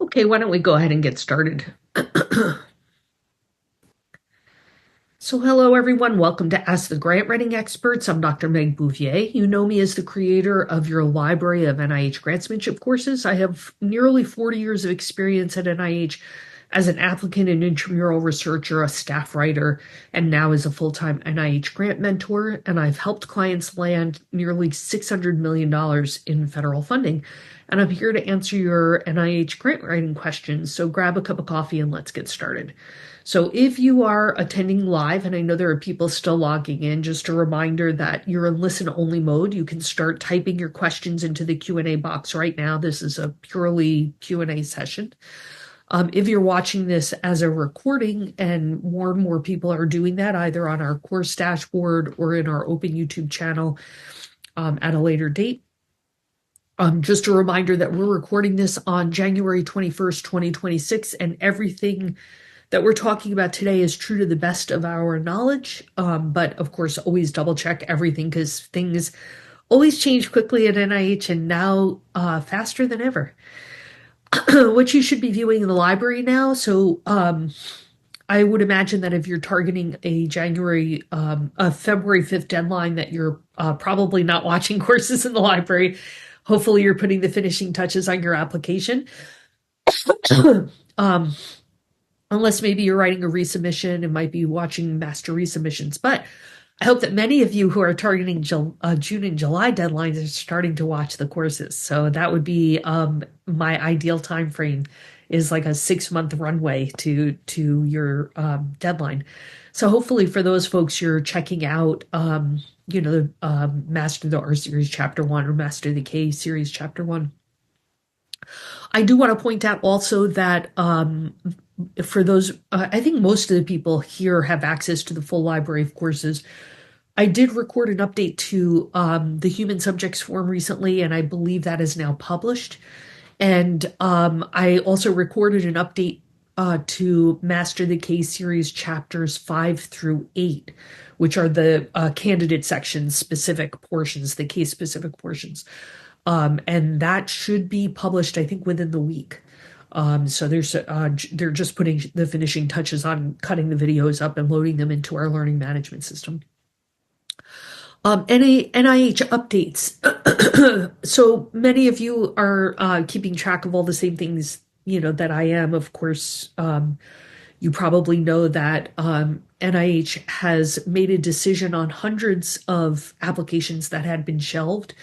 Okay, why don't we go ahead and get started? So hello everyone, welcome to Ask the Grant Writing Experts. I'm Dr. Meg Bouvier. You know me as the creator of your library of NIH grantsmanship courses. I have nearly 40 years of experience at NIH as an applicant and intramural researcher, a staff writer, and now as a full-time NIH grant mentor. And I've helped clients land nearly $600 million in federal funding. And I'm here to answer your NIH grant writing questions. So grab a cup of coffee and let's get started. So if you are attending live, and I know there are people still logging in, just a reminder that you're in listen-only mode. You can start typing your questions into the Q&A box right now. This is a purely Q&A session. If you're watching this as a recording, and more people are doing that either on our course dashboard or in our open YouTube channel at a later date, just a reminder that we're recording this on January 21st, 2026, and everything that we're talking about today is true to the best of our knowledge. But of course, always double check everything because things always change quickly at NIH and now faster than ever. What you should be viewing in the library now. So I would imagine that if you're targeting a February 5th deadline, that you're probably not watching courses in the library. Hopefully you're putting the finishing touches on your application. Unless maybe you're writing a resubmission and might be watching master resubmissions. But I hope that many of you who are targeting June and July deadlines are starting to watch the courses. So that would be my ideal time frame, is like a 6-month runway to your deadline. So hopefully for those folks, you're checking out Master the R Series Chapter 1 or Master the K Series Chapter 1. I do want to point out also that for those, I think most of the people here have access to the full library of courses. I did record an update to the human subjects form recently, and I believe that is now published. And I also recorded an update to Master the K Series chapters 5 through 8, which are the candidate section specific portions, the case specific portions. And that should be published, I think, within the week. So they're just putting the finishing touches on cutting the videos up and loading them into our learning management system. NIH updates. So many of you are keeping track of all the same things, that I am. Of course, you probably know that NIH has made a decision on hundreds of applications that had been shelved.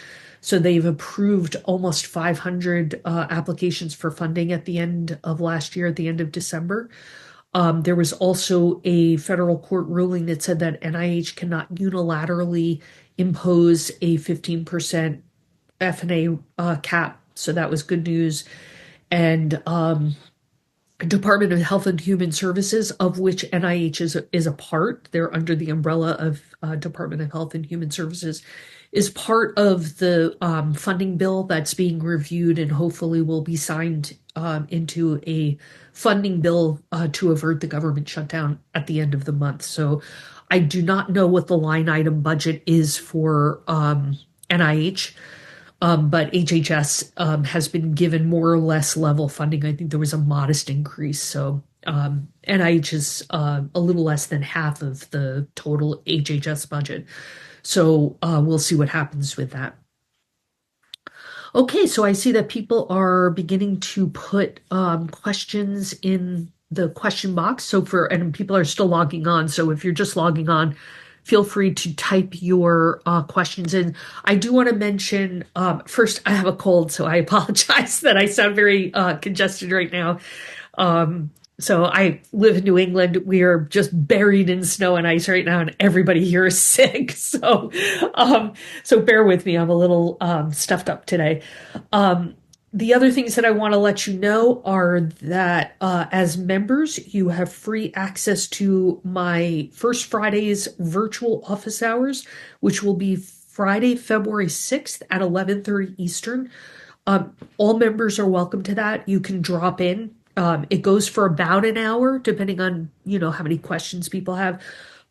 So they've approved almost 500 applications for funding at the end of last year, at the end of December. There was also a federal court ruling that said that NIH cannot unilaterally impose a 15% F&A cap. So that was good news. And Department of Health and Human Services, of which NIH is a part, they're under the umbrella of Department of Health and Human Services, is part of the funding bill that's being reviewed and hopefully will be signed into a funding bill to avert the government shutdown at the end of the month. So I do not know what the line item budget is for NIH, but HHS has been given more or less level funding. I think there was a modest increase. So NIH is a little less than half of the total HHS budget. So we'll see what happens with that. Okay, so I see that people are beginning to put questions in the question box. And people are still logging on. So if you're just logging on, feel free to type your questions in. I do want to mention, first, I have a cold, so I apologize that I sound very congested right now. So I live in New England. We are just buried in snow and ice right now, and everybody here is sick. So bear with me. I'm a little stuffed up today. The other things that I want to let you know are that as members, you have free access to my First Friday's virtual office hours, which will be Friday, February 6th at 11:30 Eastern. All members are welcome to that. You can drop in. It goes for about an hour, depending on, how many questions people have.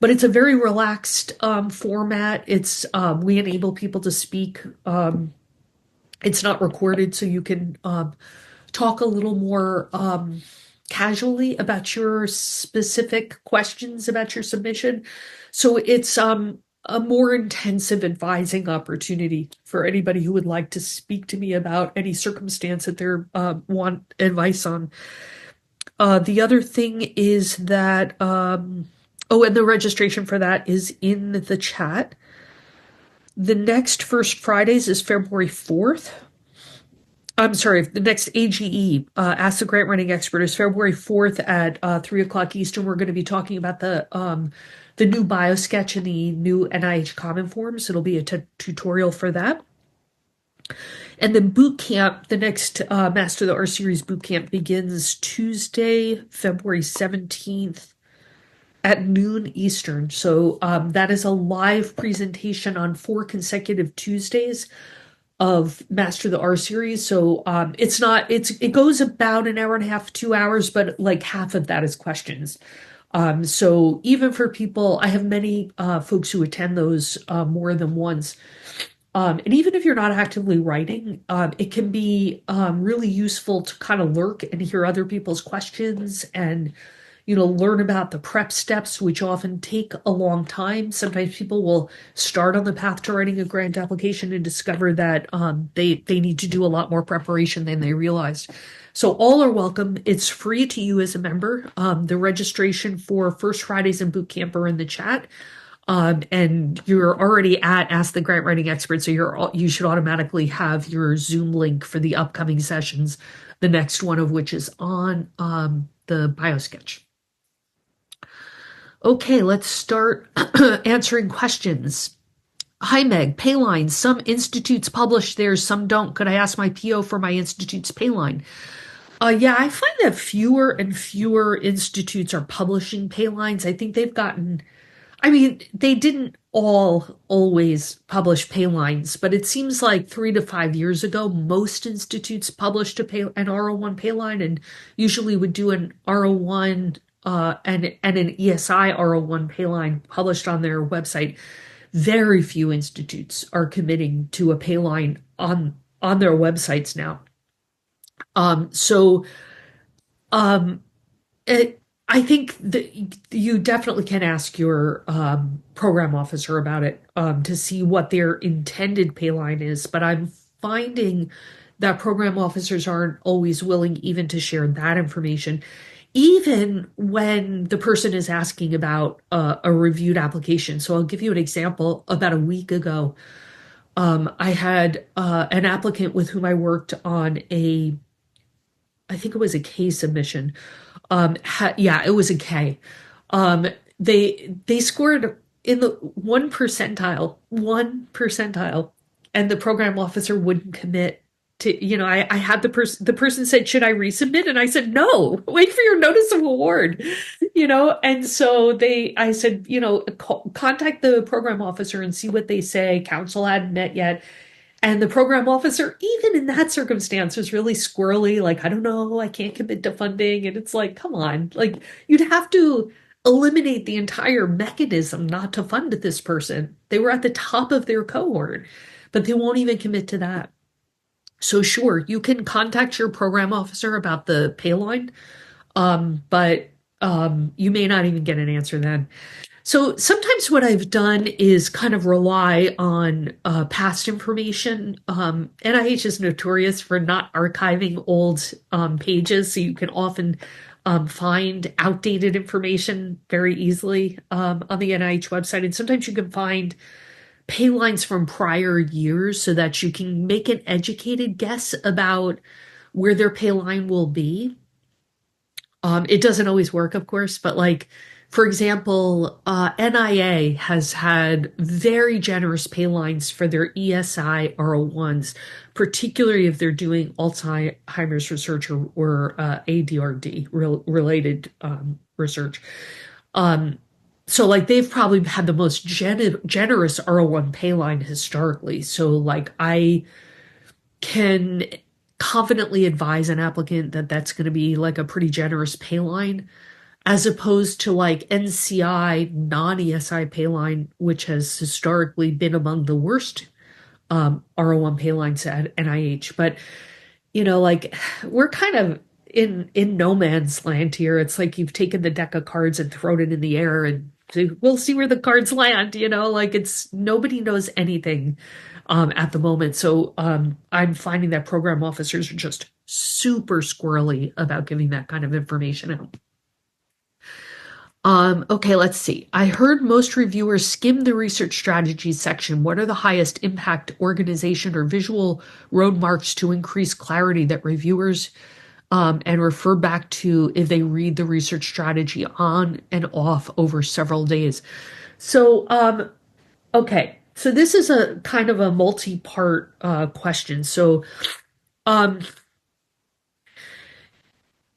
But it's a very relaxed format. It's we enable people to speak. It's not recorded, so you can talk a little more casually about your specific questions about your submission. So it's a more intensive advising opportunity for anybody who would like to speak to me about any circumstance that they want advice on. The other thing is that, oh, and the registration for that is in the chat. The next First Fridays is February 4th. I'm sorry, the next AGE, Ask the Grant Writing Expert, is February 4th at 3 o'clock Eastern. We're going to be talking about the new BioSketch and the new NIH Common Forms. It'll be a tutorial for that. And then boot camp, the next Master the R Series boot camp begins Tuesday, February 17th at noon Eastern. So that is a live presentation on 4 consecutive Tuesdays of Master the R Series. So it goes about an hour and a half, 2 hours, but like half of that is questions. So even for people, I have many folks who attend those more than once. And even if you're not actively writing, it can be really useful to kind of lurk and hear other people's questions and, learn about the prep steps, which often take a long time. Sometimes people will start on the path to writing a grant application and discover that they need to do a lot more preparation than they realized. So all are welcome. It's free to you as a member. The registration for First Fridays and Boot Camp are in the chat. And you're already at Ask the Grant Writing Expert, so you should automatically have your Zoom link for the upcoming sessions, the next one of which is on the BioSketch. Okay, let's start answering questions. Hi, Meg. Paylines. Some institutes publish theirs, some don't. Could I ask my PO for my institute's Payline? Yeah, I find that fewer and fewer institutes are publishing Paylines. I think they've gotten... I mean, they didn't all always publish Paylines, but it seems like 3 to 5 years ago, most institutes published an R01 Payline and usually would do an R01 and an ESI R01 Payline published on their website. Very few institutes are committing to a Payline on their websites now. I think that you definitely can ask your program officer about it to see what their intended Payline is, but I'm finding that program officers aren't always willing even to share that information, even when the person is asking about a reviewed application. So I'll give you an example. About a week ago, I had an applicant with whom I worked on I think it was a K submission. Yeah, it was a K. They scored in the 1 percentile, and the program officer wouldn't commit to, I had the person said, should I resubmit? And I said, no, wait for your notice of award, and so I said, contact the program officer and see what they say. Council hadn't met yet. And the program officer, even in that circumstance, was really squirrely, like, I don't know, I can't commit to funding. And it's like, come on, like, you'd have to eliminate the entire mechanism not to fund this person. They were at the top of their cohort, but they won't even commit to that. So sure, you can contact your program officer about the Payline, but you may not even get an answer then. So sometimes what I've done is kind of rely on past information. NIH is notorious for not archiving old pages, so you can often find outdated information very easily on the NIH website. And sometimes you can find Paylines from prior years so that you can make an educated guess about where their Payline will be. It doesn't always work, of course, but like, for example, NIA has had very generous Paylines for their ESI R01s, particularly if they're doing Alzheimer's research or ADRD related research. So like they've probably had the most generous R01 Payline historically. So like I can confidently advise an applicant that that's going to be like a pretty generous Payline, as opposed to like NCI non-ESI Payline, which has historically been among the worst R01 Paylines at NIH. But like we're kind of in no man's land here. It's like you've taken the deck of cards and thrown it in the air and we'll see where the cards land, like it's nobody knows anything at the moment. So I'm finding that program officers are just super squirrely about giving that kind of information out. Okay, let's see. I heard most reviewers skim the research strategies section. What are the highest impact organization or visual road marks to increase clarity that reviewers and refer back to if they read the research strategy on and off over several days? So, okay. So this is a kind of a multi-part question. So, um,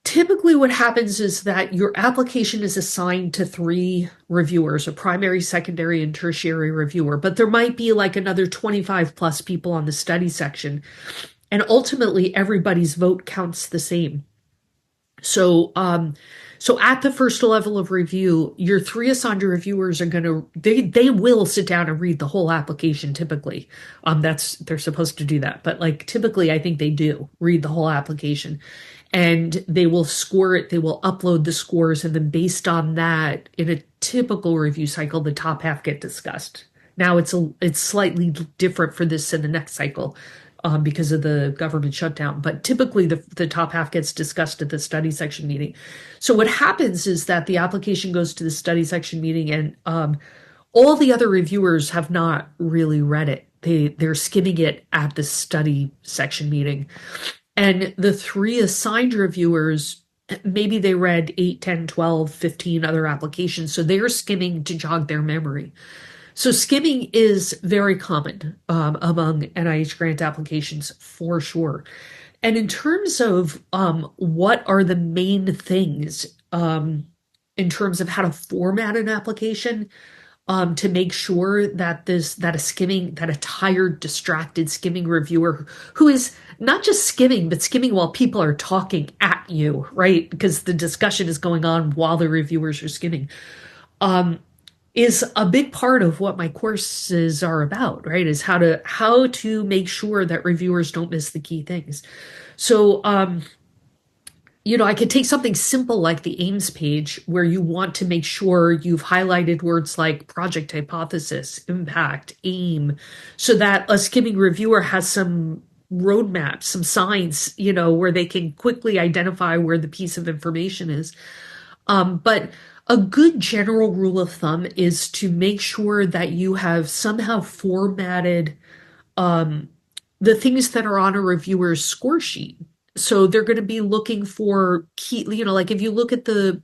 typically what happens is that your application is assigned to 3 reviewers, a primary, secondary, and tertiary reviewer, but there might be like another 25 plus people on the study section. And ultimately everybody's vote counts the same. So at the first level of review, your 3 assigned reviewers are they will sit down and read the whole application typically. They're supposed to do that, but like typically I think they do read the whole application and they will score it, they will upload the scores, and then based on that, in a typical review cycle, the top half get discussed. Now it's slightly different for this in the next cycle because of the government shutdown. But typically the top half gets discussed at the study section meeting. So what happens is that the application goes to the study section meeting and all the other reviewers have not really read it. They're skimming it at the study section meeting. And the 3 assigned reviewers, maybe they read 8, 10, 12, 15 other applications. So they're skimming to jog their memory. So skimming is very common among NIH grant applications for sure. And in terms of what are the main things in terms of how to format an application to make sure that a tired, distracted skimming reviewer who is not just skimming, but skimming while people are talking at you, right? Because the discussion is going on while the reviewers are skimming. Is a big part of what my courses are about, right? Is how to make sure that reviewers don't miss the key things. So, I could take something simple like the aims page where you want to make sure you've highlighted words like project hypothesis, impact, aim, so that a skimming reviewer has some roadmaps, some signs, where they can quickly identify where the piece of information is. But a good general rule of thumb is to make sure that you have somehow formatted the things that are on a reviewer's score sheet. So they're going to be looking for key, like if you look at the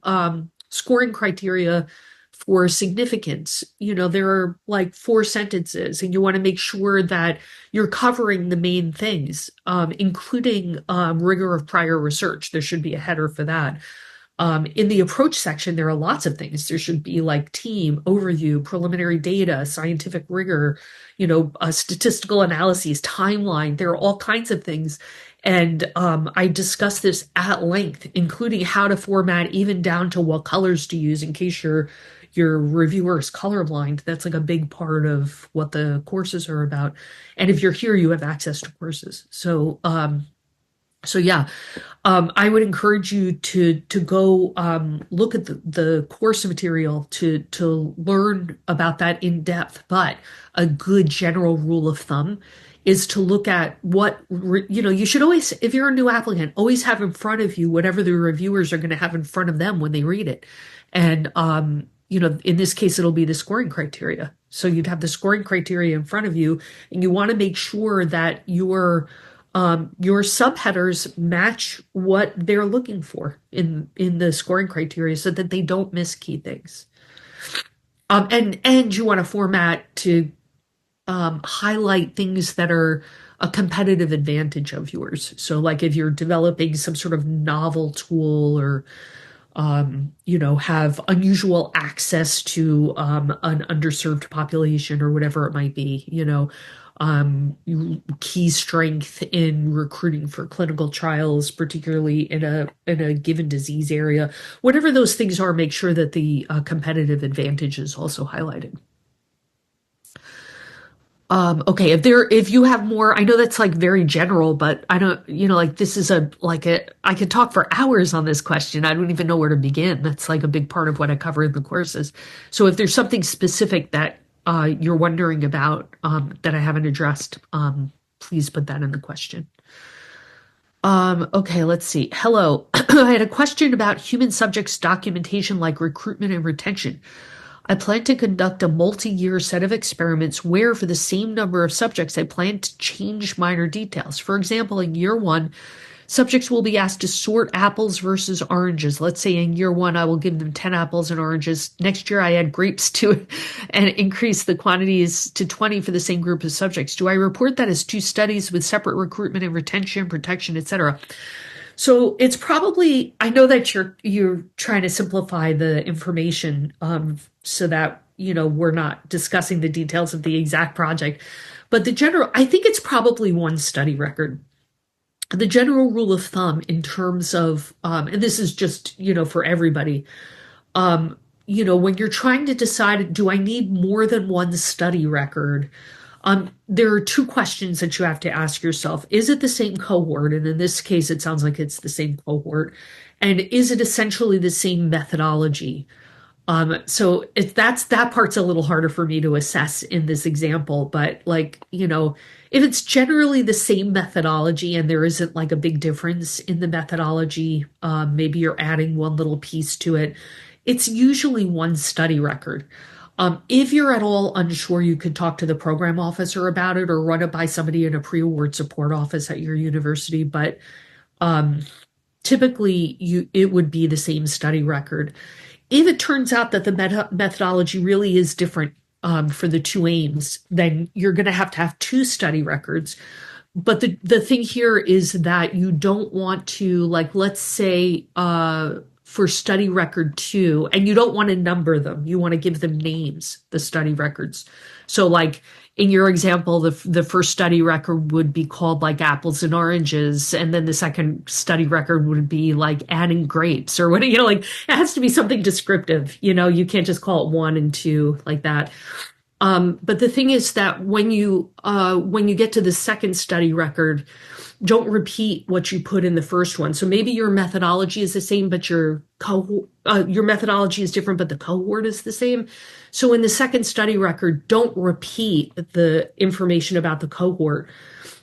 scoring criteria for significance, there are like 4 sentences, and you want to make sure that you're covering the main things, including rigor of prior research. There should be a header for that. In the approach section, there are lots of things. There should be like team, overview, preliminary data, scientific rigor, statistical analyses, timeline. There are all kinds of things. And I discuss this at length, including how to format even down to what colors to use in case your reviewer is colorblind. That's like a big part of what the courses are about. And if you're here, you have access to courses. So yeah, I would encourage you to go look at the course material to learn about that in depth. But a good general rule of thumb is to look at what you should always, if you're a new applicant, always have in front of you whatever the reviewers are going to have in front of them when they read it. And in this case, it'll be the scoring criteria. So you'd have the scoring criteria in front of you, and you want to make sure that your subheaders match what they're looking for in the scoring criteria so that they don't miss key things. And you want to format to highlight things that are a competitive advantage of yours. So like if you're developing some sort of novel tool or have unusual access to an underserved population or whatever it might be, key strength in recruiting for clinical trials, particularly in a given disease area. Whatever those things are, make sure that the competitive advantage is also highlighted. Okay, if you have more, I know that's like very general, but I don't, like this is I could talk for hours on this question. I don't even know where to begin. That's like a big part of what I cover in the courses. So if there's something specific that you're wondering about that I haven't addressed, please put that in the question. Okay, let's see. Hello. I had a question about human subjects documentation like recruitment and retention. I plan to conduct a multi-year set of experiments where, for the same number of subjects, I plan to change minor details. For example, in year one, subjects will be asked to sort apples versus oranges. Let's say in year one, I will give them 10 apples and oranges. Next year, I add grapes to it and increase the quantities to 20 for the same group of subjects. Do I report that as two studies with separate recruitment and retention, protection, etc.? So it's probably, I know that you're trying to simplify the information so that, we're not discussing the details of the exact project. But I think it's probably one study record. The general rule of thumb in terms of, and this is just, for everybody, when you're trying to decide, do I need more than one study record? There are two questions that you have to ask yourself. Is it the same cohort? And in this case, it sounds like it's the same cohort. And is it essentially the same methodology? So that part's a little harder for me to assess in this example, but if it's generally the same methodology and there isn't like a big difference in the methodology, maybe you're adding one little piece to it, it's usually one study record. If you're at all unsure, you could talk to the program officer about it or run it by somebody in a pre-award support office at your university. But typically, it would be the same study record. If it turns out that the methodology really is different for the two aims, then you're going to have two study records. But the thing here is that you don't want to, let's say, for study record 2, and you don't want to number them. You want to give them names, the study records. So in your example, the first study record would be called apples and oranges, and then the second study record would be adding grapes or what, it has to be something descriptive. You can't just call it 1 and 2 like that. But the thing is that when you get to the second study record, don't repeat what you put in the first one. So maybe your methodology is the same, but your methodology is different, but the cohort is the same. So in the second study record, don't repeat the information about the cohort.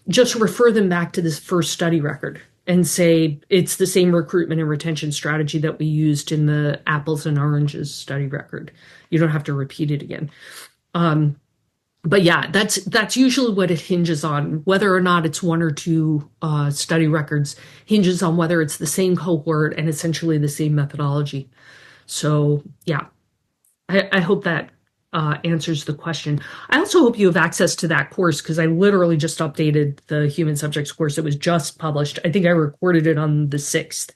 Just refer them back to this first study record and say it's the same recruitment and retention strategy that we used in the apples and oranges study record. You don't have to repeat it again. But yeah, that's usually what it hinges on. Whether or not it's one or two study records hinges on whether it's the same cohort and essentially the same methodology. So yeah, I hope that answers the question. I also hope you have access to that course because I literally just updated the human subjects course. It was just published. I think I recorded it on the 6th.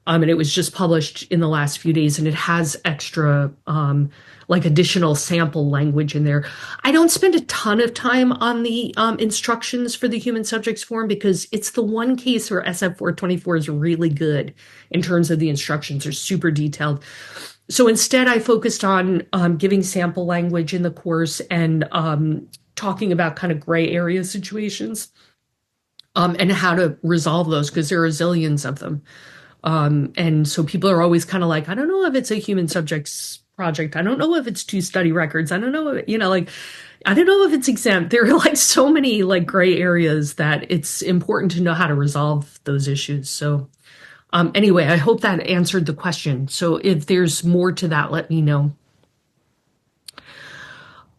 And it was just published in the last few days, and it has extra, additional sample language in there. I don't spend a ton of time on the instructions for the human subjects form because it's the one case where SF 424 is really good in terms of the instructions. They're super detailed. So instead, I focused on giving sample language in the course and talking about kind of gray area situations and how to resolve those because there are zillions of them. And so people are always kind of I don't know if it's a human subjects project. I don't know if it's 2 study records. I don't know, I don't know if it's exempt. There are so many gray areas that it's important to know how to resolve those issues. So anyway, I hope that answered the question. So if there's more to that, let me know.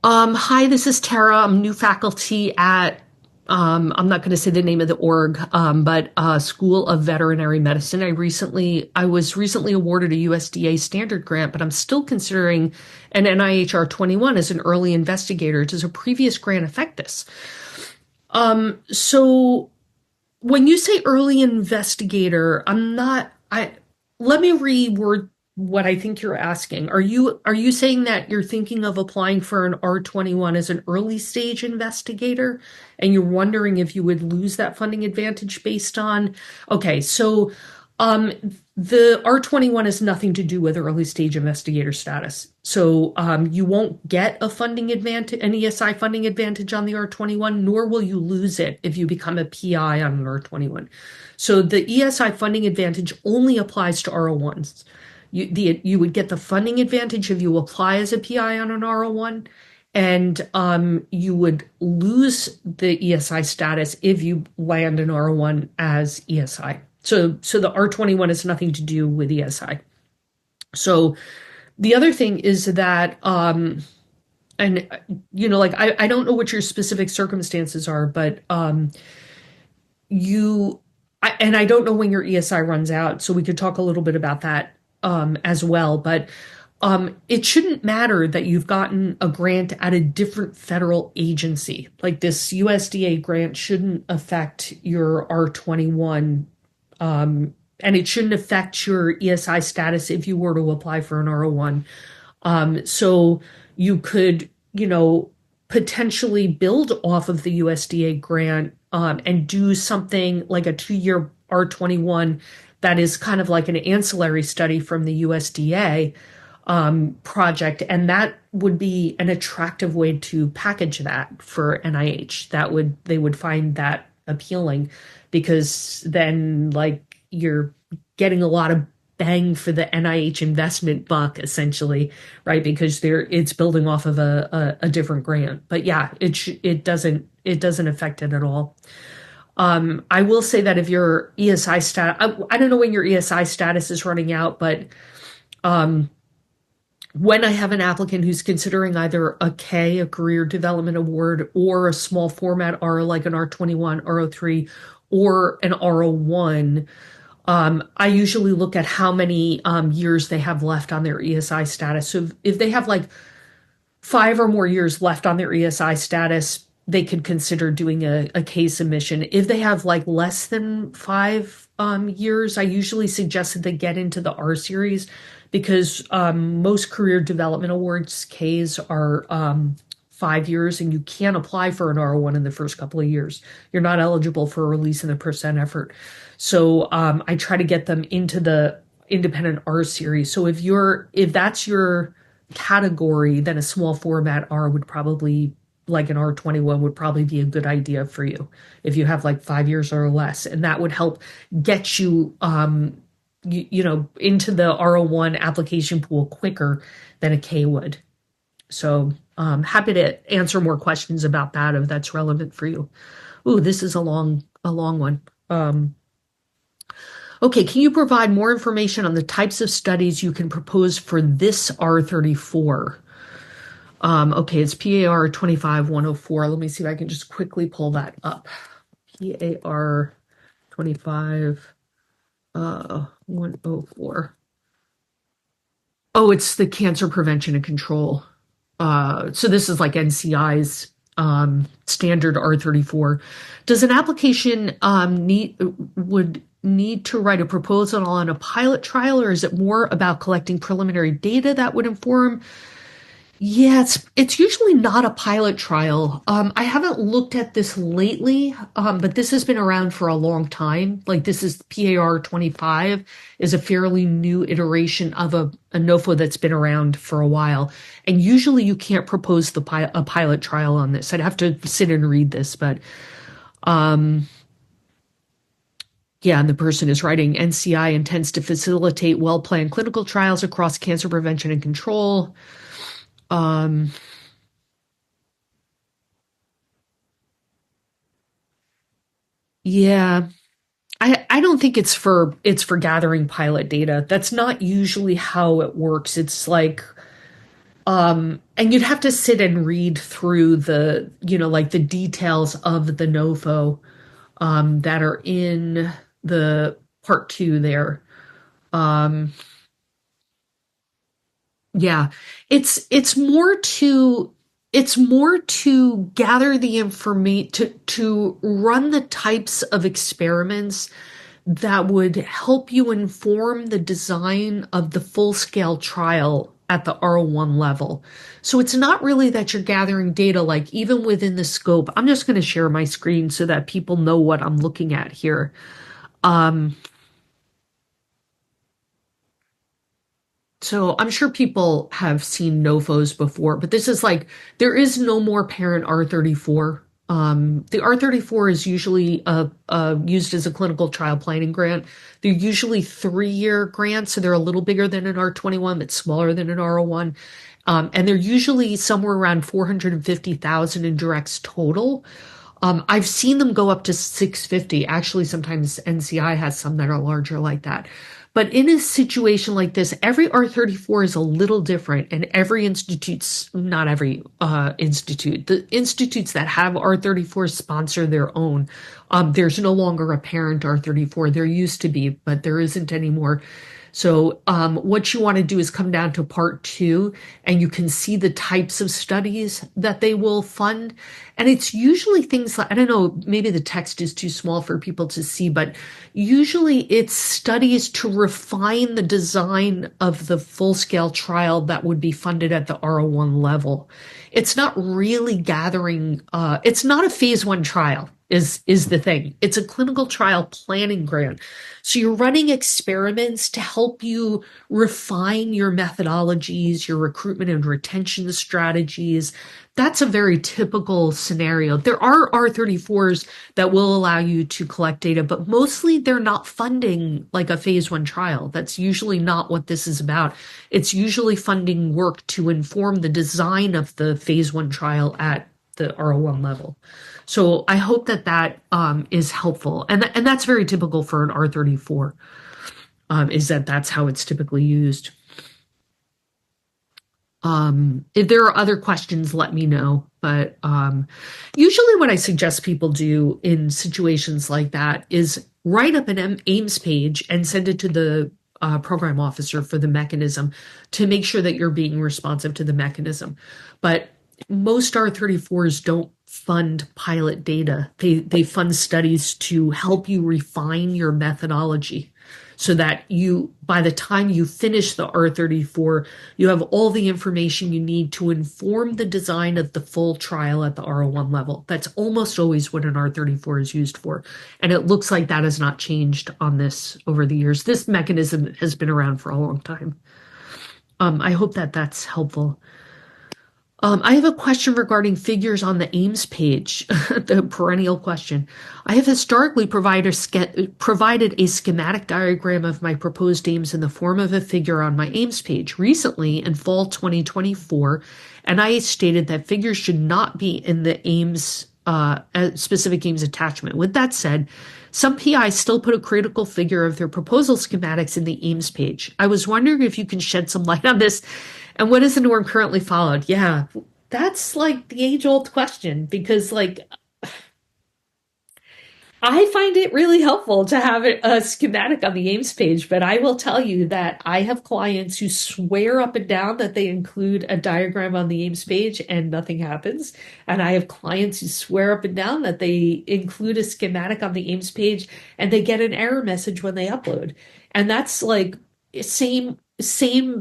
Hi, this is Tara. I'm new faculty at I'm not going to say the name of the org, but School of Veterinary Medicine. I was recently awarded a USDA standard grant, but I'm still considering an NIH R21 as an early investigator. Does a previous grant affect this? So when you say early investigator, let me reword what I think you're asking. Are you saying that you're thinking of applying for an R21 as an early stage investigator and you're wondering if you would lose that funding advantage based on, okay, so Um, the R21 has nothing to do with early stage investigator status. So you won't get a funding advantage, an ESI funding advantage on the R21, nor will you lose it if you become a PI on an R21. So the ESI funding advantage only applies to R01s. You would get the funding advantage if you apply as a PI on an R01, and you would lose the ESI status if you land an R01 as ESI. So the R21 has nothing to do with ESI. So the other thing is that, and like I don't know what your specific circumstances are, but and I don't know when your ESI runs out, so we could talk a little bit about that as well. But it shouldn't matter that you've gotten a grant at a different federal agency. Like this USDA grant shouldn't affect your R21, and it shouldn't affect your ESI status if you were to apply for an R01. So you could, potentially build off of the USDA grant and do something like a 2-year R21 that is kind of like an ancillary study from the USDA project, and that would be an attractive way to package that for NIH. They would find that appealing, because then like you're getting a lot of bang for the NIH investment buck, essentially, right? Because it's building off of a different grant. But yeah, it doesn't affect it at all. I will say that if your ESI status, I don't know when your ESI status is running out, but when I have an applicant who's considering either a K, a career development award, or a small format R like an R21, R03, or an R01, I usually look at how many years they have left on their ESI status. So if they have like 5 or more years left on their ESI status, they could consider doing a K submission. If they have like less than 5 years, I usually suggest that they get into the R series, because most career development awards Ks are 5 years, and you can't apply for an R01 in the first couple of years. You're not eligible for a release in the percent effort. So I try to get them into the independent R series. So if that's your category, then a small format R would probably, like an R21, would probably be a good idea for you if you have like 5 years or less, and that would help get you into the R01 application pool quicker than a K would. So happy to answer more questions about that if that's relevant for you. Ooh, this is a long one. Okay, can you provide more information on the types of studies you can propose for this R34? Okay, it's PAR 25-104. Let me see if I can just quickly pull that up. PAR 25 104. Oh, it's the cancer prevention and control. So this is like NCI's standard R34. Does an application would need to write a proposal on a pilot trial, or is it more about collecting preliminary data that would inform? Yeah, it's usually not a pilot trial. I haven't looked at this lately, but this has been around for a long time. Like this is PAR 25 is a fairly new iteration of a NOFO that's been around for a while. And usually you can't propose a pilot trial on this. I'd have to sit and read this, but yeah, and the person is writing, NCI intends to facilitate well-planned clinical trials across cancer prevention and control. Yeah, I don't think it's for gathering pilot data. That's not usually how it works. It's like and you'd have to sit and read through the, like the details of the NOFO that are in the part 2 there. Um Yeah, it's more to gather the information, to run the types of experiments that would help you inform the design of the full-scale trial at the R01 level. So it's not really that you're gathering data, like even within the scope. I'm just going to share my screen so that people know what I'm looking at here. Um, So I'm sure people have seen NOFOs before, but this is like there is no more parent R34. The R34 is usually used as a clinical trial planning grant. They're usually 3-year grants, so they're a little bigger than an R21, but smaller than an R01. And they're usually somewhere around 450,000 in directs total. I've seen them go up to 650. Actually, sometimes NCI has some that are larger like that. But in a situation like this, every R34 is a little different, and every institute's not every institute. The institutes that have R34 sponsor their own. There's no longer a parent R34. There used to be, but there isn't anymore. So what you want to do is come down to part 2, and you can see the types of studies that they will fund. And it's usually things like, I don't know, maybe the text is too small for people to see, but usually it's studies to refine the design of the full-scale trial that would be funded at the R01 level. It's not really gathering, it's not a phase 1 trial is the thing. It's a clinical trial planning grant. So you're running experiments to help you refine your methodologies, your recruitment and retention strategies. That's a very typical scenario. There are R34s that will allow you to collect data, but mostly they're not funding like a phase 1 trial. That's usually not what this is about. It's usually funding work to inform the design of the phase 1 trial at the R01 level. So I hope that that is helpful. And that's very typical for an R34, is that that's how it's typically used. If there are other questions, let me know. But usually what I suggest people do in situations like that is write up an AIMS page and send it to the program officer for the mechanism to make sure that you're being responsive to the mechanism. But most R34s don't fund pilot data. They fund studies to help you refine your methodology so that you, by the time you finish the R34, you have all the information you need to inform the design of the full trial at the R01 level. That's almost always what an R34 is used for. And it looks like that has not changed on this over the years. This mechanism has been around for a long time. I hope that that's helpful. I have a question regarding figures on the AIMS page, the perennial question. I have historically provided a schematic diagram of my proposed AIMS in the form of a figure on my AIMS page. Recently, in fall 2024, NIH stated that figures should not be in the AIMS, specific AIMS attachment. With that said, some PIs still put a critical figure of their proposal schematics in the AIMS page. I was wondering if you can shed some light on this. And what is the norm currently followed? Yeah, that's like the age-old question because like I find it really helpful to have a schematic on the AIMS page, but I will tell you that I have clients who swear up and down that they include a diagram on the AIMS page and nothing happens. And I have clients who swear up and down that they include a schematic on the AIMS page and they get an error message when they upload. And that's like same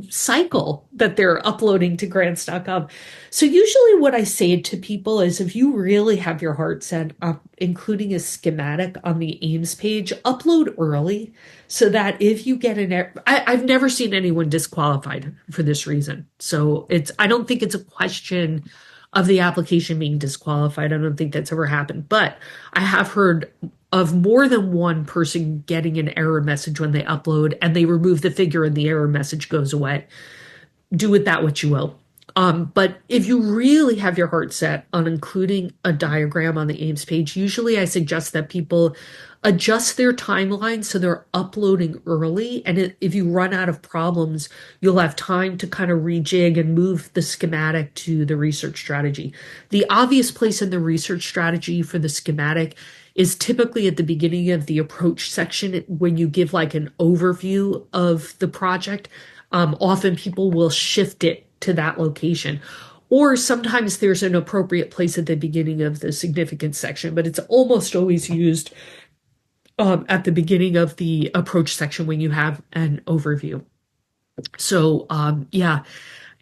cycle that they're uploading to grants.com. So usually what I say to people is if you really have your heart set on including a schematic on the AIMS page, upload early so that if you get an error, I've never seen anyone disqualified for this reason. So I don't think it's a question of the application being disqualified. I don't think that's ever happened, but I have heard of more than one person getting an error message when they upload and they remove the figure and the error message goes away. Do with that what you will. But if you really have your heart set on including a diagram on the AIMS page, usually I suggest that people adjust their timeline so they're uploading early. And if you run out of problems, you'll have time to kind of rejig and move the schematic to the research strategy. The obvious place in the research strategy for the schematic is typically at the beginning of the approach section when you give like an overview of the project. Often people will shift it to that location. Or sometimes there's an appropriate place at the beginning of the significance section, but it's almost always used at the beginning of the approach section when you have an overview. So yeah,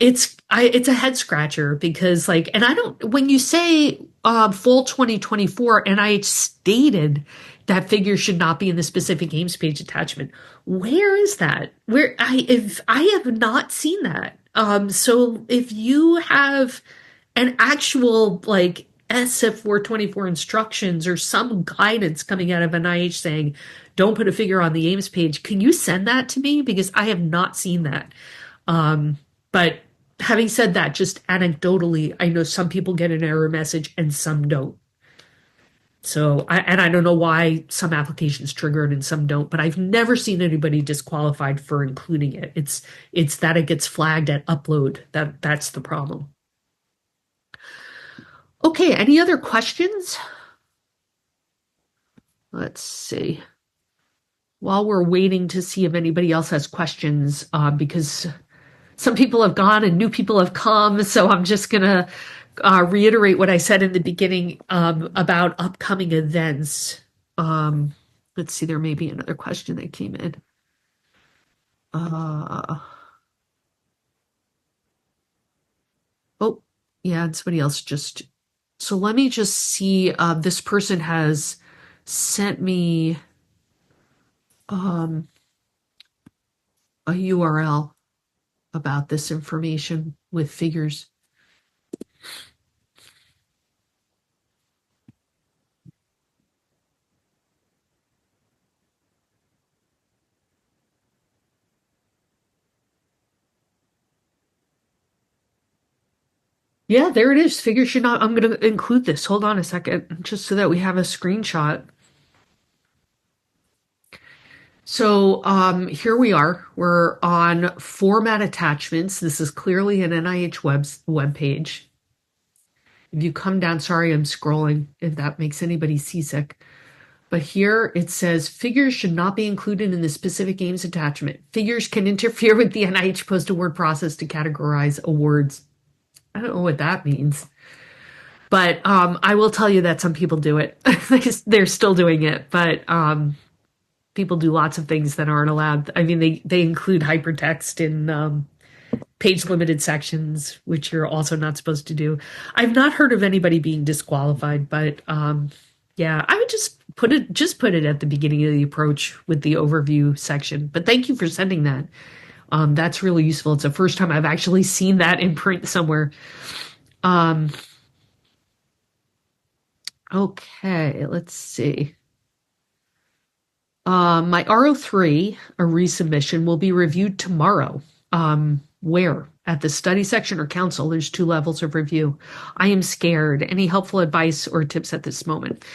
it's a head scratcher because when you say fall 2024, NIH stated that figure should not be in the specific aims page attachment. Where is that? Where if I have not seen that. So if you have an actual like SF 424 instructions or some guidance coming out of NIH saying, don't put a figure on the aims page, can you send that to me? Because I have not seen that. But having said that, just anecdotally, I know some people get an error message and some don't. So, I don't know why some applications trigger it and some don't, but I've never seen anybody disqualified for including it. It's that it gets flagged at upload. That's the problem. Okay, any other questions? Let's see. While we're waiting to see if anybody else has questions, because some people have gone and new people have come, so I'm just gonna reiterate what I said in the beginning about upcoming events. Let's see, there may be another question that came in. Oh, yeah, and somebody else just. So let me just see. This person has sent me a URL about this information with figures. Yeah, there it is. Figures should not. I'm going to include this. Hold on a second, just so that we have a screenshot. So here we are. We're on format attachments. This is clearly an NIH web page. If you come down, sorry, I'm scrolling, if that makes anybody seasick. But here it says figures should not be included in the specific aims attachment. Figures can interfere with the NIH post-award process to categorize awards. I don't know what that means. But I will tell you that some people do it. They're still doing it, but people do lots of things that aren't allowed. I mean, they include hypertext in page limited sections, which you're also not supposed to do. I've not heard of anybody being disqualified, but yeah, I would just put it at the beginning of the approach with the overview section. But thank you for sending that. That's really useful. It's the first time I've actually seen that in print somewhere. Okay, let's see. My R03, a resubmission, will be reviewed tomorrow. Where? At the study section or council? There's 2 levels of review. I am scared. Any helpful advice or tips at this moment?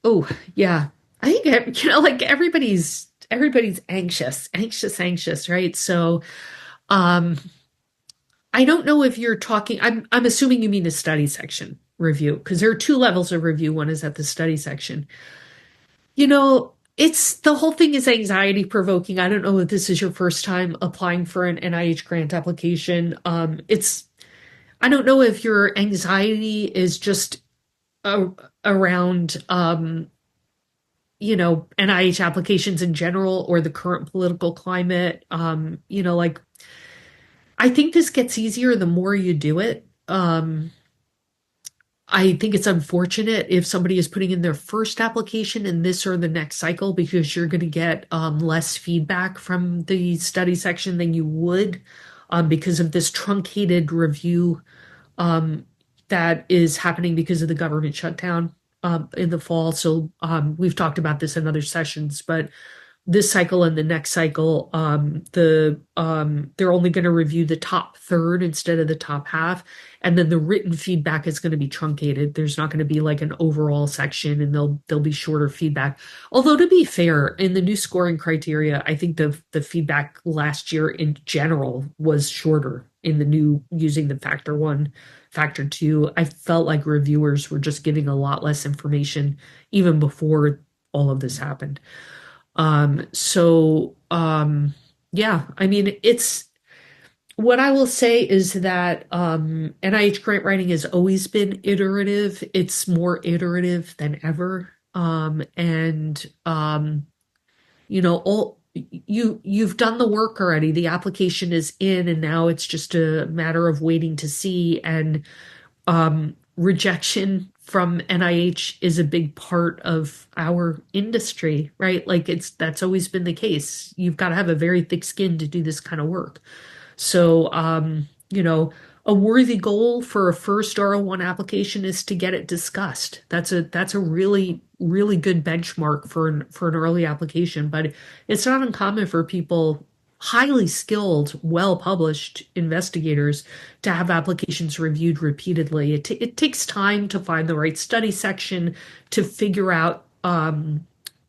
Oh, yeah. I think, like everybody's anxious, right? So, I don't know if you're talking, I'm assuming you mean the study section review, because there are 2 levels of review. One is at the study section. It's the whole thing is anxiety provoking. I don't know if this is your first time applying for an NIH grant application. I don't know if your anxiety is just around, NIH applications in general or the current political climate. Like I think this gets easier the more you do it. I think it's unfortunate if somebody is putting in their first application in this or the next cycle because you're going to get less feedback from the study section than you would because of this truncated review that is happening because of the government shutdown in the fall. So we've talked about this in other sessions, but this cycle and the next cycle, they're only going to review the top third instead of the top half. And then the written feedback is going to be truncated. There's not going to be like an overall section and there'll be shorter feedback. Although to be fair, in the new scoring criteria, I think the feedback last year in general was shorter in the new using the factor 1, factor 2. I felt like reviewers were just giving a lot less information even before all of this happened. Yeah, I mean, what I will say is that NIH grant writing has always been iterative. It's more iterative than ever. You've done the work already. The application is in, and now it's just a matter of waiting to see. And rejection from NIH is a big part of our industry, right? Like that's always been the case. You've got to have a very thick skin to do this kind of work. So, a worthy goal for a first R01 application is to get it discussed. That's a really, really good benchmark for an early application, but it's not uncommon for people, highly skilled, well-published investigators, to have applications reviewed repeatedly. It takes time to find the right study section, to figure out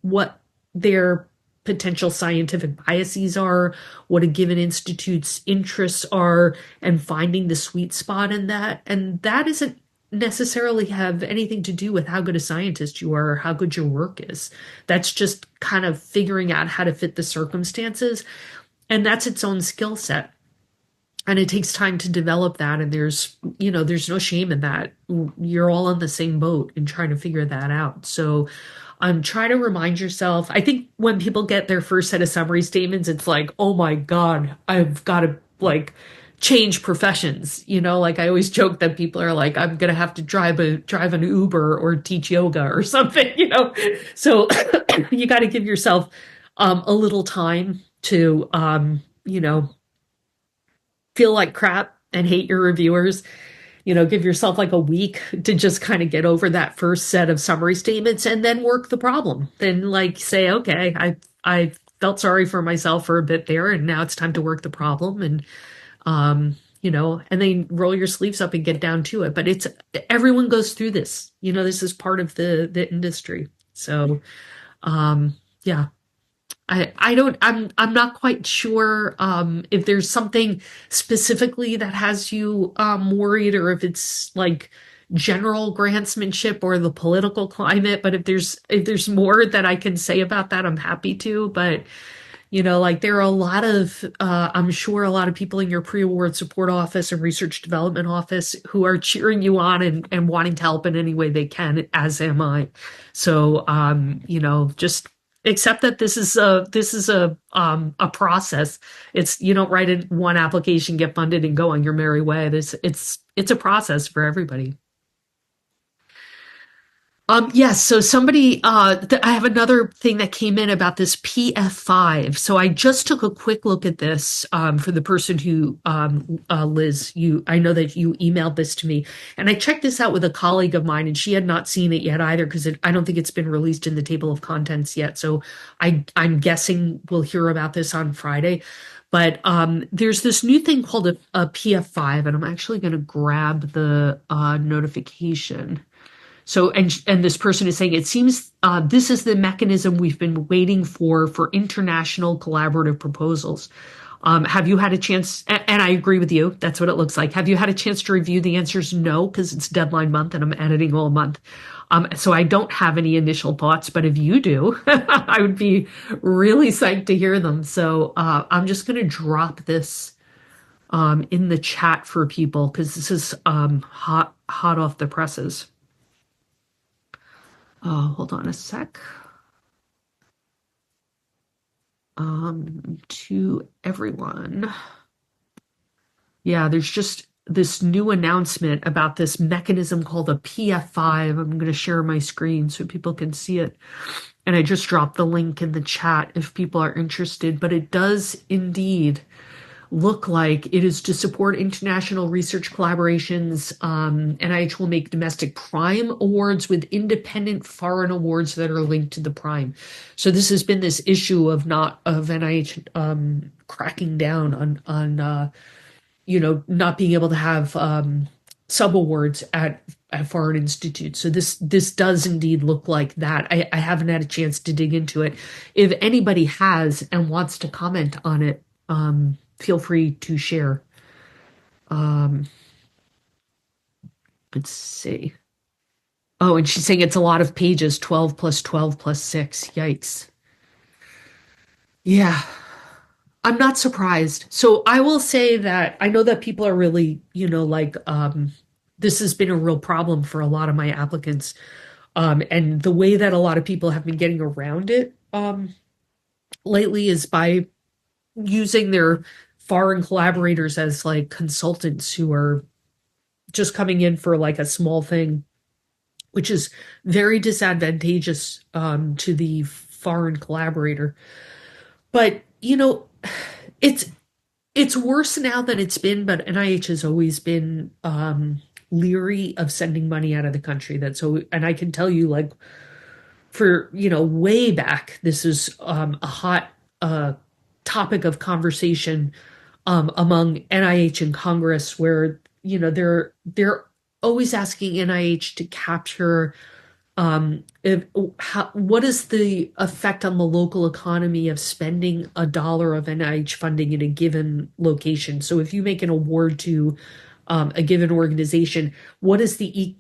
what their potential scientific biases are, what a given institute's interests are, and finding the sweet spot in that. And that doesn't necessarily have anything to do with how good a scientist you are or how good your work is. That's just kind of figuring out how to fit the circumstances. And that's its own skill set. And it takes time to develop that. And there's no shame in that. You're all on the same boat in trying to figure that out. So try to remind yourself. I think when people get their first set of summary statements, it's like, oh my God, I've got to like change professions. Like I always joke that people are like, I'm gonna have to drive an Uber or teach yoga or something. So you got to give yourself a little time to feel like crap and hate your reviewers. Give yourself like a week to just kind of get over that first set of summary statements and then work the problem. Then like say, okay, I felt sorry for myself for a bit there, and now it's time to work the problem. And then roll your sleeves up and get down to it. But everyone goes through this. This is part of the industry. So yeah. I'm not quite sure if there's something specifically that has you worried, or if it's like general grantsmanship or the political climate. But if there's more that I can say about that, I'm happy to. But like there are a lot of I'm sure a lot of people in your pre-award support office and research development office who are cheering you on and wanting to help in any way they can, as am I. So just accept that this is a process. It's, you don't write in one application, get funded, and go on your merry way. It's a process for everybody. Yes, so I have another thing that came in about this PF5. So I just took a quick look at this for the person who, Liz, I know that you emailed this to me, and I checked this out with a colleague of mine, and she had not seen it yet either because I don't think it's been released in the table of contents yet. So I'm guessing we'll hear about this on Friday. But there's this new thing called a PF5, and I'm actually going to grab the notification. So, and this person is saying, it seems this is the mechanism we've been waiting for international collaborative proposals. Have you had a chance? And I agree with you. That's what it looks like. Have you had a chance to review the answers? No, because it's deadline month and I'm editing all month. So I don't have any initial thoughts, but if you do, I would be really psyched to hear them. So I'm just going to drop this in the chat for people because this is hot off the presses. Hold on a sec. To everyone. Yeah, there's just this new announcement about this mechanism called a PF5. I'm going to share my screen so people can see it. And I just dropped the link in the chat if people are interested. But it does indeed look like it is to support international research collaborations. NIH will make domestic prime awards with independent foreign awards that are linked to the prime. So this has been this issue of NIH cracking down on not being able to have sub-awards at foreign institutes. So this does indeed look like that. I haven't had a chance to dig into it. If anybody has and wants to comment on it, feel free to share. Let's see. Oh, and she's saying it's a lot of pages, 12 plus 12 plus 6. Yikes. Yeah. I'm not surprised. So I will say that I know that people are really, this has been a real problem for a lot of my applicants. And the way that a lot of people have been getting around it lately is by using their foreign collaborators as like consultants who are just coming in for like a small thing which is very disadvantageous to the foreign collaborator. But it's it's worse now than it's been, but NIH has always been leery of sending money out of the country. And I can tell you, like, for way back, this is a hot topic of conversation among NIH and Congress, where they're always asking NIH to capture what is the effect on the local economy of spending a dollar of NIH funding in a given location? So if you make an award to a given organization, what is the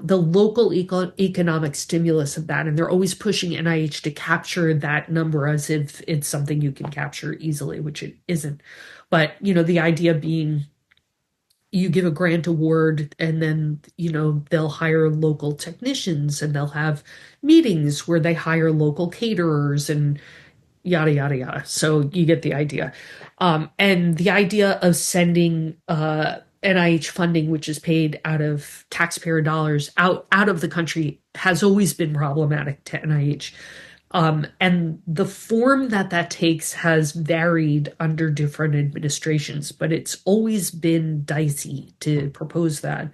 local economic stimulus of that? And they're always pushing NIH to capture that number as if it's something you can capture easily, which it isn't. But the idea being, you give a grant award and then they'll hire local technicians and they'll have meetings where they hire local caterers and yada yada yada. So you get the idea. And the idea of sending NIH funding, which is paid out of taxpayer dollars, out of the country, has always been problematic to NIH. And the form that takes has varied under different administrations, but it's always been dicey to propose that.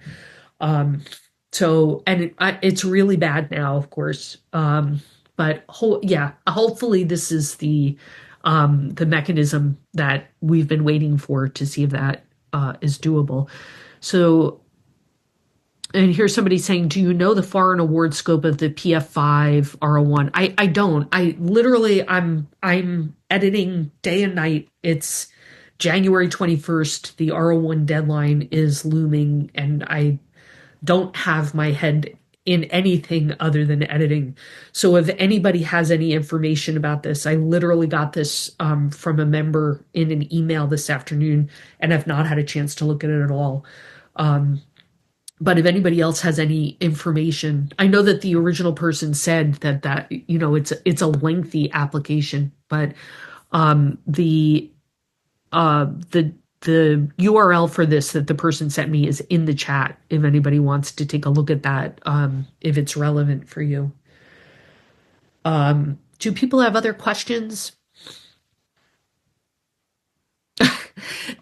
It's really bad now, of course. But hopefully this is the mechanism that we've been waiting for to see if that is doable. So, and here's somebody saying, do you know the foreign award scope of the PF5 R01? I don't. I'm editing day and night. It's January 21st. The R01 deadline is looming, and I don't have my head in anything other than editing. So if anybody has any information about this, I literally got this from a member in an email this afternoon, and I've not had a chance to look at it at all. But if anybody else has any information, I know that the original person said that it's a lengthy application, but the URL for this that the person sent me is in the chat if anybody wants to take a look at that, if it's relevant for you. Do people have other questions?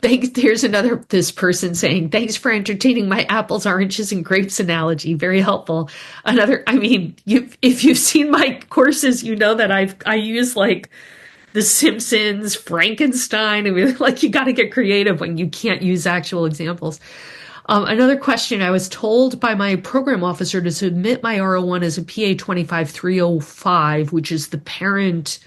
Here's this person saying, thanks for entertaining my apples, oranges, and grapes analogy. Very helpful. If you've seen my courses, you know that I use like The Simpsons, Frankenstein. You got to get creative when you can't use actual examples. Another question, I was told by my program officer to submit my R01 as a PA 25305, which is the current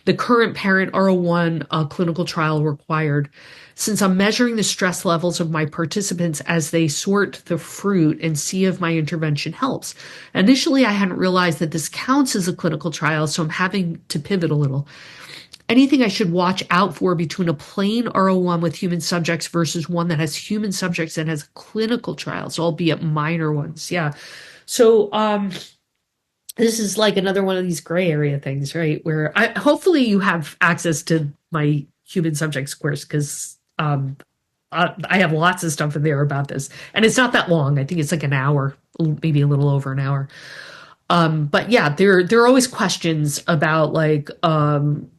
parent R01 clinical trial required. Since I'm measuring the stress levels of my participants as they sort the fruit and see if my intervention helps. Initially, I hadn't realized that this counts as a clinical trial, so I'm having to pivot a little. Anything I should watch out for between a plain R01 with human subjects versus one that has human subjects and has clinical trials, albeit minor ones? Yeah. So this is like another one of these gray area things, right? Where hopefully you have access to my human subjects course, because I have lots of stuff in there about this. And it's not that long. I think it's like an hour, maybe a little over an hour. But yeah, there are always questions about if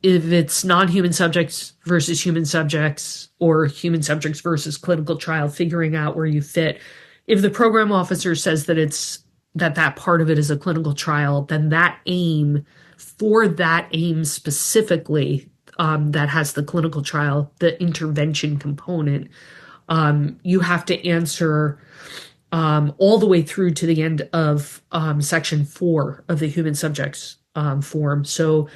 it's non-human subjects versus human subjects or human subjects versus clinical trial, figuring out where you fit. If the program officer says that part of it is a clinical trial, then that aim specifically, that has the clinical trial, the intervention component, you have to answer all the way through to the end of section 4 of the human subjects form. So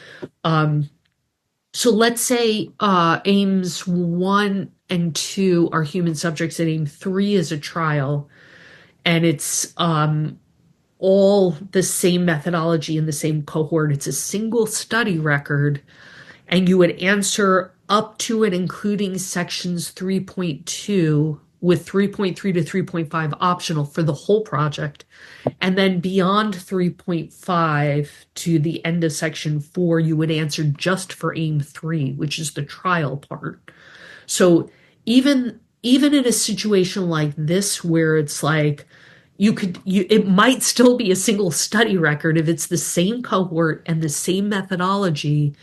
let's say aims 1 and 2 are human subjects and aim 3 is a trial, and it's all the same methodology in the same cohort. It's a single study record, and you would answer up to and including sections 3.2 with 3.3 to 3.5 optional for the whole project. And then beyond 3.5 to the end of section 4, you would answer just for aim 3, which is the trial part. So even in a situation like this, where it's like, it might still be a single study record if it's the same cohort and the same methodology,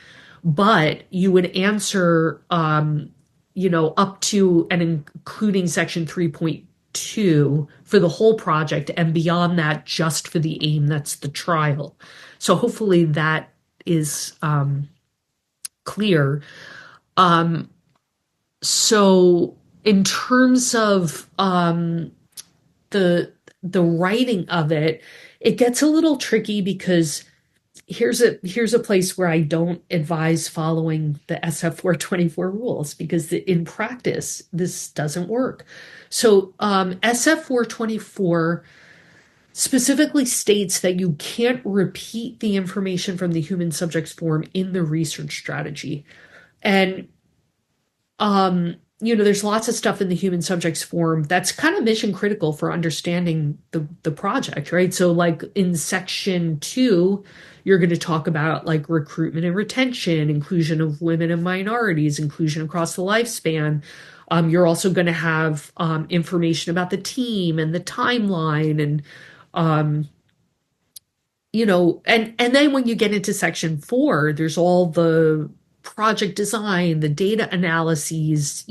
but you would answer, up to and including section 3.2 for the whole project, and beyond that, just for the aim that's the trial. So hopefully that is clear. So in terms of the writing of it, it gets a little tricky because here's a place where I don't advise following the SF 424 rules, because in practice this doesn't work. So SF 424 specifically states that you can't repeat the information from the human subjects form in the research strategy. And there's lots of stuff in the human subjects form that's kind of mission critical for understanding the project, right? So like in section 2, you're going to talk about like recruitment and retention, inclusion of women and minorities, inclusion across the lifespan. You're also going to have information about the team and the timeline, and and then when you get into section 4, there's all the project design, the data analyses.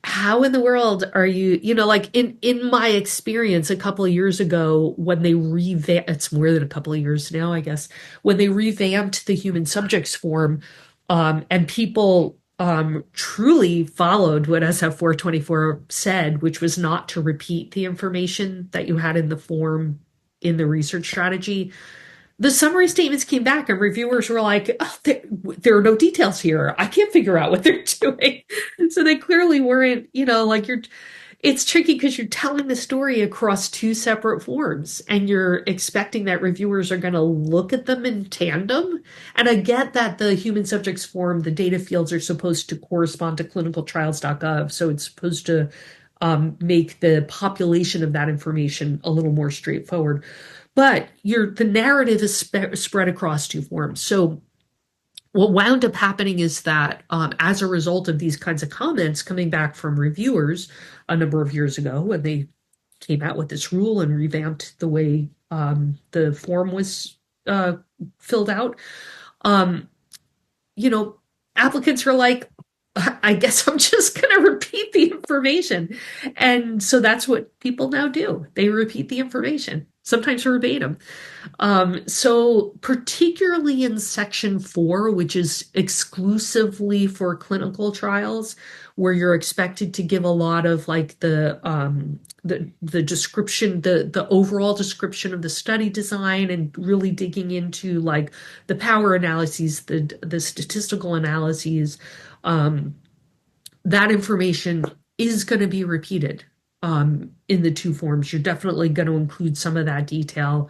How in the world are you, like in my experience a couple of years ago, when they revamped, it's more than a couple of years now, I guess, when they revamped the human subjects form, and people truly followed what SF 424 said, which was not to repeat the information that you had in the form in the research strategy. The summary statements came back and reviewers were like, oh, there are no details here. I can't figure out what they're doing. So they clearly weren't, it's tricky because you're telling the story across two separate forms and you're expecting that reviewers are going to look at them in tandem. And I get that the human subjects form, the data fields are supposed to correspond to clinicaltrials.gov. So it's supposed to make the population of that information a little more straightforward. But the narrative is spread across two forms. So what wound up happening is that as a result of these kinds of comments coming back from reviewers a number of years ago, when they came out with this rule and revamped the way the form was filled out, applicants were like, I guess I'm just going to repeat the information. And so that's what people now do. They repeat the information, sometimes verbatim. So particularly in section 4, which is exclusively for clinical trials, where you're expected to give a lot of like the description, the overall description of the study design, and really digging into like the power analyses, the statistical analyses, that information is going to be repeated in the two forms. You're definitely going to include some of that detail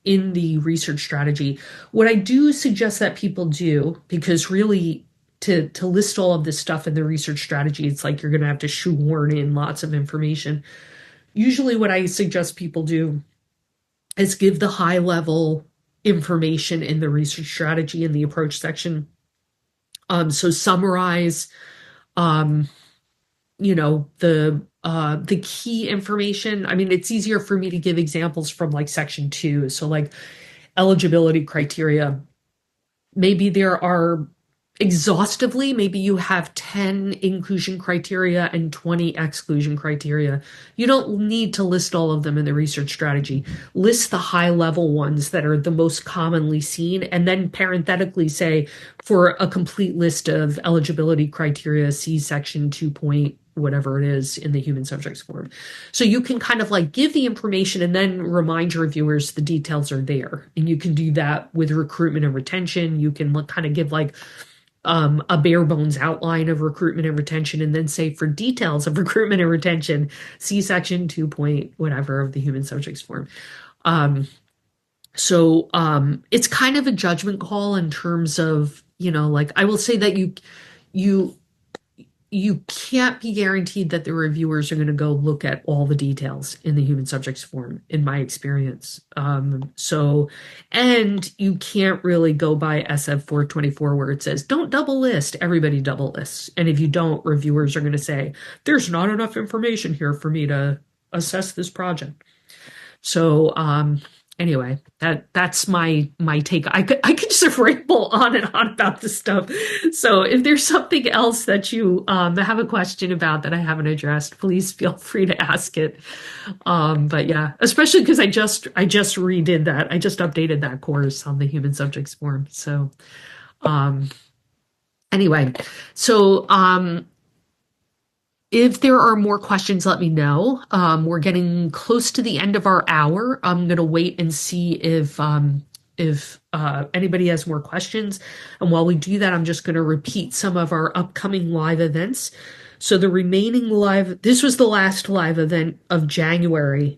in the research strategy. What I do suggest that people do, because really to list all of this stuff in the research strategy, it's like you're going to have to shoehorn in lots of information. Usually what I suggest people do is give the high level information in the research strategy in the approach section. So summarize, the key information. I mean, it's easier for me to give examples from like section 2. So like eligibility criteria, maybe there are exhaustively, maybe you have 10 inclusion criteria and 20 exclusion criteria. You don't need to list all of them in the research strategy. List the high level ones that are the most commonly seen, and then parenthetically say, for a complete list of eligibility criteria, see section 2 point whatever it is in the human subjects form. So you can kind of like give the information and then remind your reviewers the details are there. And you can do that with recruitment and retention. You can kind of give like a bare bones outline of recruitment and retention, and then say, for details of recruitment and retention, see section 2 point whatever of the human subjects form. So it's kind of a judgment call in terms of, like I will say that you can't be guaranteed that the reviewers are going to go look at all the details in the human subjects form, in my experience. And you can't really go by SF 424 where it says, don't double list, everybody double lists. And if you don't, reviewers are going to say, there's not enough information here for me to assess this project. So anyway, that's my take. I could just ramble on and on about this stuff. So if there's something else that you have a question about that I haven't addressed, please feel free to ask it. But yeah, especially because I just redid that. I just updated that course on the human subjects form. So um anyway, so if there are more questions, let me know. We're getting close to the end of our hour. I'm going to wait and see if anybody has more questions. And while we do that, I'm just going to repeat some of our upcoming live events. So the remaining this was the last live event of January.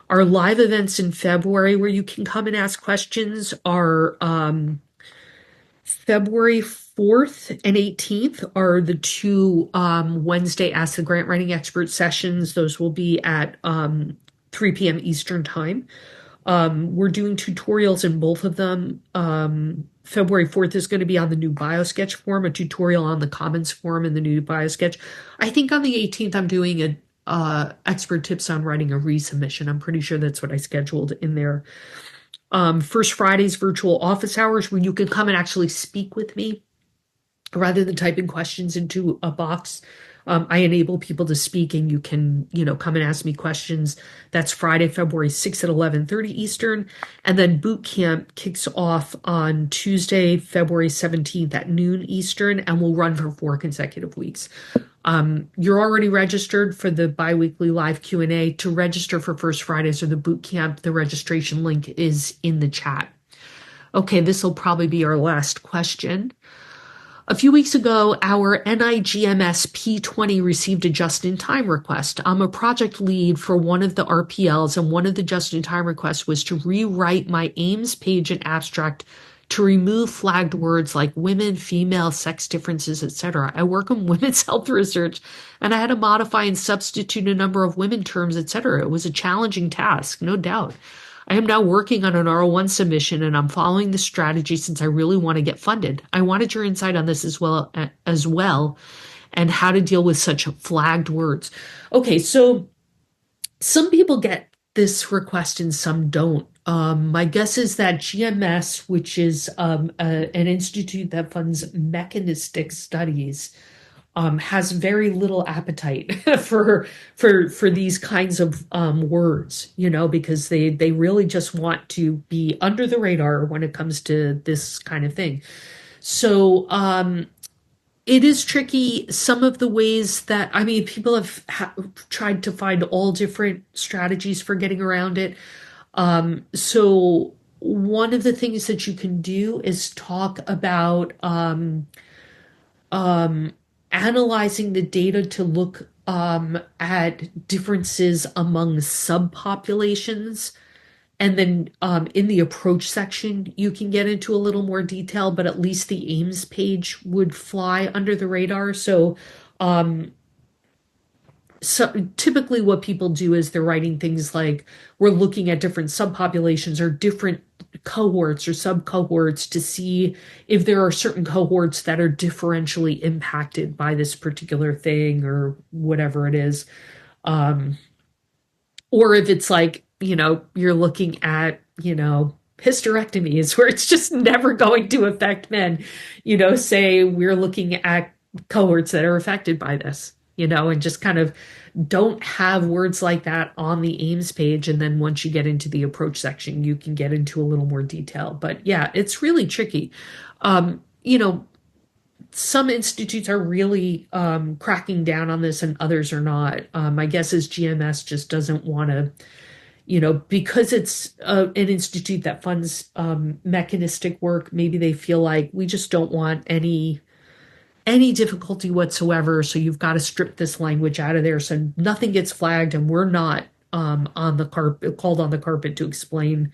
Our live events in February where you can come and ask questions are February 4th and 18th are the two Wednesday Ask the Grant Writing Expert sessions. Those will be at 3 p.m. Eastern Time. We're doing tutorials in both of them. February 4th is going to be on the new BioSketch form, a tutorial on the Commons form in the new BioSketch. I think on the 18th, I'm doing expert tips on writing a resubmission. I'm pretty sure that's what I scheduled in there. First Friday's virtual office hours where you can come and actually speak with me rather than typing questions into a box. I enable people to speak and you can, come and ask me questions. That's Friday, February 6th at 11:30 Eastern. And then boot camp kicks off on Tuesday, February 17th at noon Eastern and will run for 4 consecutive weeks. You're already registered for the biweekly live Q&A. To register for First Fridays or the boot camp, the registration link is in the chat. Okay, this will probably be our last question. A few weeks ago, our NIGMS P20 received a just-in-time request. I'm a project lead for one of the RPLs, and one of the just-in-time requests was to rewrite my NIGMS page and abstract to remove flagged words like women, female, sex differences, etc. I work on women's health research, and I had to modify and substitute a number of women terms, etc. It was a challenging task, no doubt. I am now working on an R1 submission, and I'm following the strategy since I really want to get funded. I wanted your insight on this as well, and how to deal with such flagged words. Okay, so some people get this request and some don't. My guess is that GMS, which is an institute that funds mechanistic studies, has very little appetite for these kinds of words, because they really just want to be under the radar when it comes to this kind of thing. So it is tricky. Some of the ways that, people have tried to find all different strategies for getting around it. So one of the things that you can do is talk about analyzing the data to look at differences among subpopulations. And then in the approach section, you can get into a little more detail, but at least the NIGMS page would fly under the radar. So typically what people do is they're writing things like, we're looking at different subpopulations or different cohorts or subcohorts to see if there are certain cohorts that are differentially impacted by this particular thing or whatever it is. Or if it's like, you're looking at, hysterectomies where it's just never going to affect men, say we're looking at cohorts that are affected by this, and just kind of don't have words like that on the NIGMS page. And then once you get into the approach section, you can get into a little more detail. But yeah, it's really tricky. Some institutes are really cracking down on this and others are not. My guess is GMS just doesn't want to, because it's an institute that funds mechanistic work, maybe they feel like we just don't want any difficulty whatsoever. So you've got to strip this language out of there so nothing gets flagged and we're not on the carpet, called on the carpet to explain,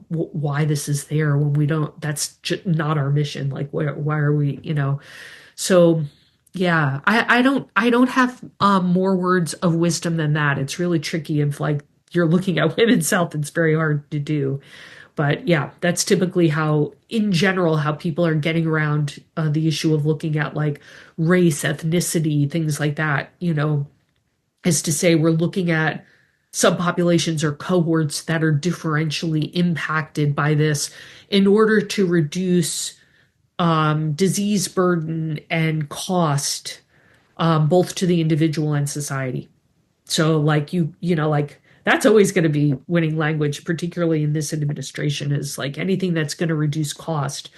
why this is there when we don't, that's just not our mission. Like, why are we, so yeah, I don't have more words of wisdom than that. It's really tricky if like you're looking at women's health, it's very hard to do. But yeah, that's typically how, in general, how people are getting around the issue of looking at like race, ethnicity, things like that, is to say we're looking at subpopulations or cohorts that are differentially impacted by this in order to reduce disease burden and cost, both to the individual and society. So like like that's always going to be winning language, particularly in this administration, is like anything that's going to reduce cost.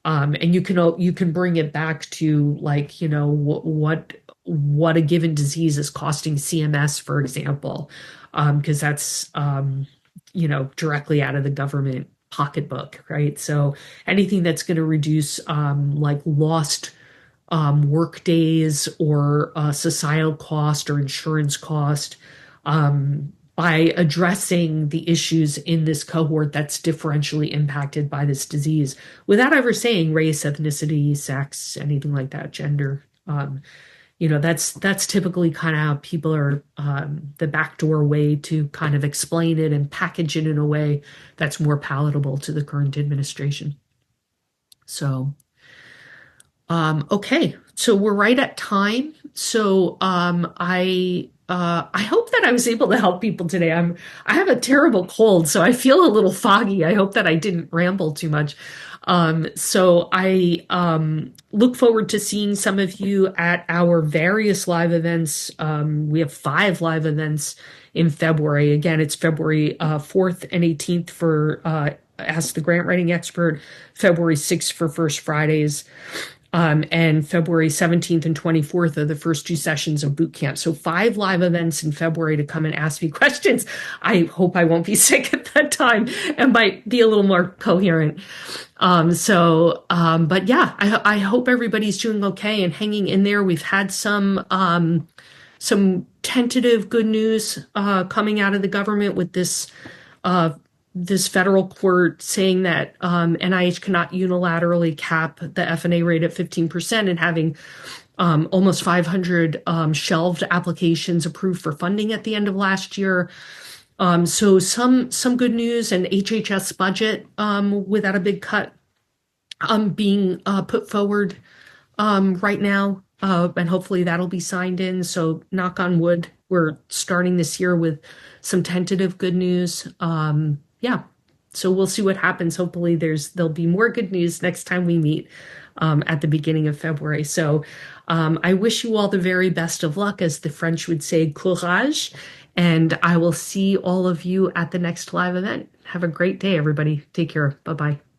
And you can bring it back to like, what a given disease is costing CMS, for example, because that's directly out of the government pocketbook, right? So anything that's going to reduce like lost work days or societal cost or insurance cost, by addressing the issues in this cohort that's differentially impacted by this disease without ever saying race, ethnicity, sex, anything like that, gender. That's typically kind of how people are, the backdoor way to kind of explain it and package it in a way that's more palatable to the current administration. So okay, so we're right at time. So I hope that I was able to help people today. I have a terrible cold, so I feel a little foggy. I hope that I didn't ramble too much. So I look forward to seeing some of you at our various live events. We have 5 live events in February. Again, it's February 4th and 18th for Ask the Grant Writing Expert, February 6th for First Fridays. And February 17th and 24th are the first 2 sessions of boot camp. So 5 live events in February to come and ask me questions. I hope I won't be sick at that time and might be a little more coherent. But yeah, I hope everybody's doing okay and hanging in there. We've had some tentative good news coming out of the government with this federal court saying that NIH cannot unilaterally cap the F&A rate at 15% and having almost 500 shelved applications approved for funding at the end of last year. So some good news, and HHS budget without a big cut being put forward right now, and hopefully that'll be signed in. So knock on wood, we're starting this year with some tentative good news. Yeah, so we'll see what happens. Hopefully there'll be more good news next time we meet at the beginning of February. So I wish you all the very best of luck, as the French would say, courage, and I will see all of you at the next live event. Have a great day, everybody. Take care. Bye-bye.